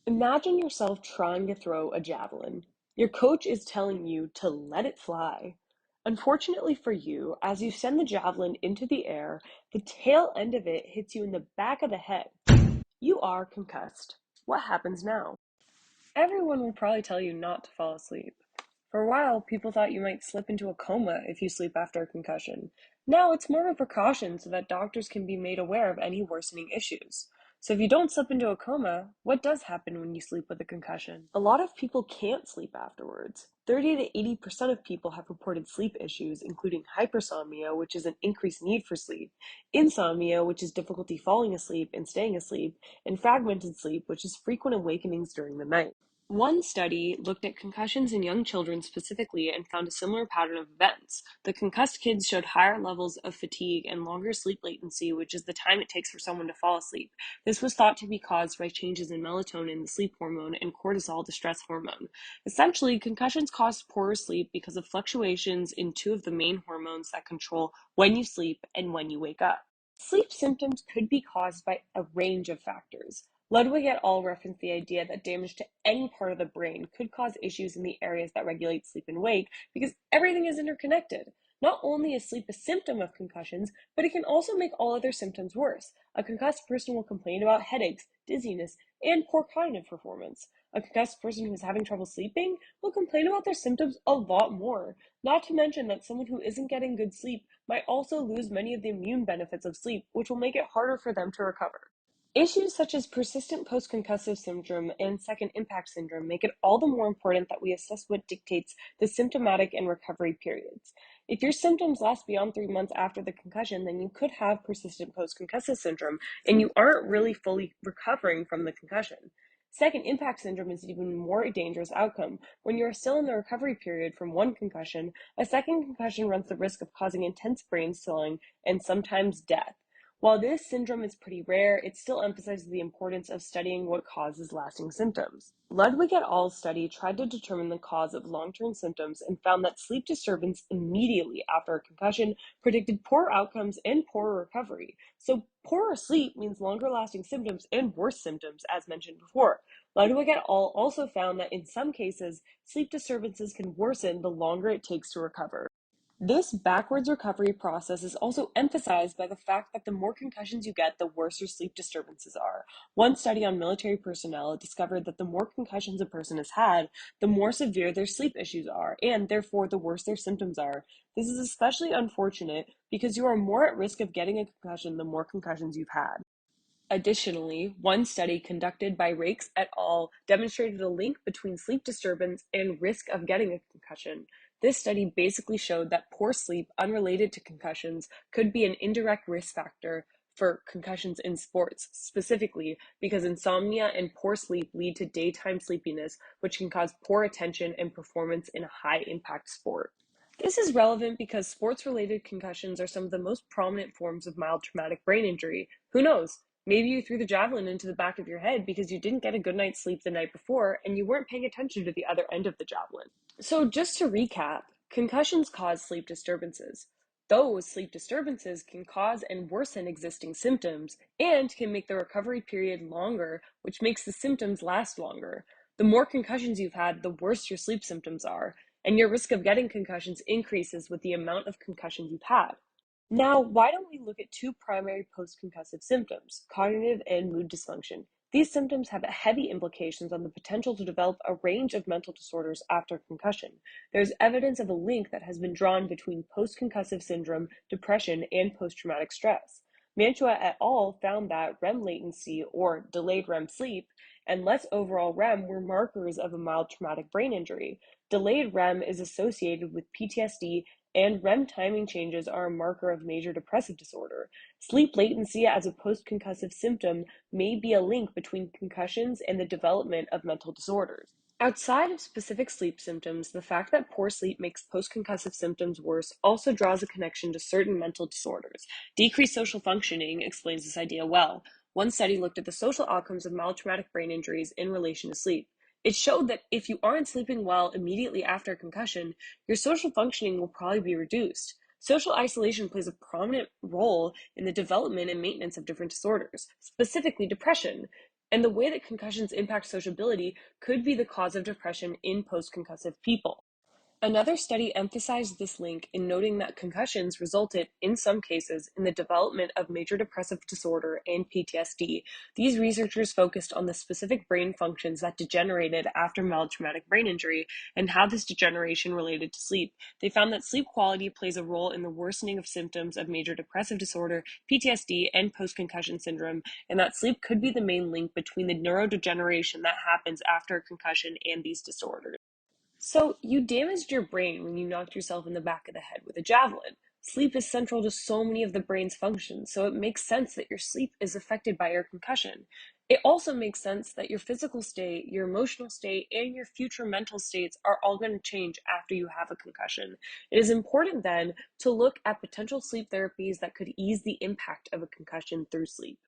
Imagine yourself trying to throw a javelin. Your coach is telling you to let it fly. Unfortunately for you, as you send the javelin into the air, the tail end of it hits you in the back of the head. You are concussed. What happens now? Everyone will probably tell you not to fall asleep. For a while, people thought you might slip into a coma if you sleep after a concussion. Now it's more of a precaution so that doctors can be made aware of any worsening issues. So if you don't slip into a coma, what does happen when you sleep with a concussion? A lot of people can't sleep afterwards. 30 to 80% of people have reported sleep issues, including hypersomnia, which is an increased need for sleep, insomnia, which is difficulty falling asleep and staying asleep, and fragmented sleep, which is frequent awakenings during the night. One study looked at concussions in young children specifically and found a similar pattern of events. The concussed kids showed higher levels of fatigue and longer sleep latency, which is the time it takes for someone to fall asleep. This was thought to be caused by changes in melatonin, the sleep hormone, and cortisol, the stress hormone. Essentially, concussions cause poorer sleep because of fluctuations in two of the main hormones that control when you sleep and when you wake up. Sleep symptoms could be caused by a range of factors. Ludwig et al. Referenced the idea that damage to any part of the brain could cause issues in the areas that regulate sleep and wake because everything is interconnected. Not only is sleep a symptom of concussions, but it can also make all other symptoms worse. A concussed person will complain about headaches, dizziness, and poor cognitive performance. A concussed person who is having trouble sleeping will complain about their symptoms a lot more. Not to mention that someone who isn't getting good sleep might also lose many of the immune benefits of sleep, which will make it harder for them to recover. Issues such as persistent post-concussive syndrome and second impact syndrome make it all the more important that we assess what dictates the symptomatic and recovery periods. If your symptoms last beyond 3 months after the concussion, then you could have persistent post-concussive syndrome and you aren't really fully recovering from the concussion. Second impact syndrome is an even more dangerous outcome. When you are still in the recovery period from one concussion, a second concussion runs the risk of causing intense brain swelling and sometimes death. While this syndrome is pretty rare, it still emphasizes the importance of studying what causes lasting symptoms. Ludwig et al.'s study tried to determine the cause of long-term symptoms and found that sleep disturbance immediately after a concussion predicted poor outcomes and poorer recovery. So poorer sleep means longer-lasting symptoms and worse symptoms, as mentioned before. Ludwig et al. Also found that in some cases, sleep disturbances can worsen the longer it takes to recover. This backwards recovery process is also emphasized by the fact that the more concussions you get, the worse your sleep disturbances are. One study on military personnel discovered that the more concussions a person has had, the more severe their sleep issues are, and therefore the worse their symptoms are. This is especially unfortunate because you are more at risk of getting a concussion the more concussions you've had. Additionally, one study conducted by Rakes et al. Demonstrated a link between sleep disturbance and risk of getting a concussion. This study basically showed that poor sleep unrelated to concussions could be an indirect risk factor for concussions in sports, specifically because insomnia and poor sleep lead to daytime sleepiness, which can cause poor attention and performance in a high-impact sport. This is relevant because sports-related concussions are some of the most prominent forms of mild traumatic brain injury. Who knows? Maybe you threw the javelin into the back of your head because you didn't get a good night's sleep the night before and you weren't paying attention to the other end of the javelin. So, just to recap, concussions cause sleep disturbances. Those sleep disturbances can cause and worsen existing symptoms and can make the recovery period longer, which makes the symptoms last longer. The more concussions you've had, the worse your sleep symptoms are, and your risk of getting concussions increases with the amount of concussions you've had. Now, why don't we look at two primary post-concussive symptoms, cognitive and mood dysfunction? These symptoms have heavy implications on the potential to develop a range of mental disorders after concussion. There's evidence of a link that has been drawn between post-concussive syndrome, depression, and post-traumatic stress. Mantua et al. Found that REM latency, or delayed REM sleep, and less overall REM were markers of a mild traumatic brain injury. Delayed REM is associated with PTSD, and REM timing changes are a marker of major depressive disorder. Sleep latency as a post-concussive symptom may be a link between concussions and the development of mental disorders. Outside of specific sleep symptoms, the fact that poor sleep makes post-concussive symptoms worse also draws a connection to certain mental disorders. Decreased social functioning explains this idea well. One study looked at the social outcomes of mild traumatic brain injuries in relation to sleep. It showed that if you aren't sleeping well immediately after a concussion, your social functioning will probably be reduced. Social isolation plays a prominent role in the development and maintenance of different disorders, specifically depression. And the way that concussions impact sociability could be the cause of depression in post-concussive people. Another study emphasized this link in noting that concussions resulted, in some cases, in the development of major depressive disorder and PTSD. These researchers focused on the specific brain functions that degenerated after mild traumatic brain injury and how this degeneration related to sleep. They found that sleep quality plays a role in the worsening of symptoms of major depressive disorder, PTSD, and post-concussion syndrome, and that sleep could be the main link between the neurodegeneration that happens after a concussion and these disorders. So, you damaged your brain when you knocked yourself in the back of the head with a javelin. Sleep is central to so many of the brain's functions, so it makes sense that your sleep is affected by your concussion. It also makes sense that your physical state, your emotional state, and your future mental states are all going to change after you have a concussion. It is important then to look at potential sleep therapies that could ease the impact of a concussion through sleep.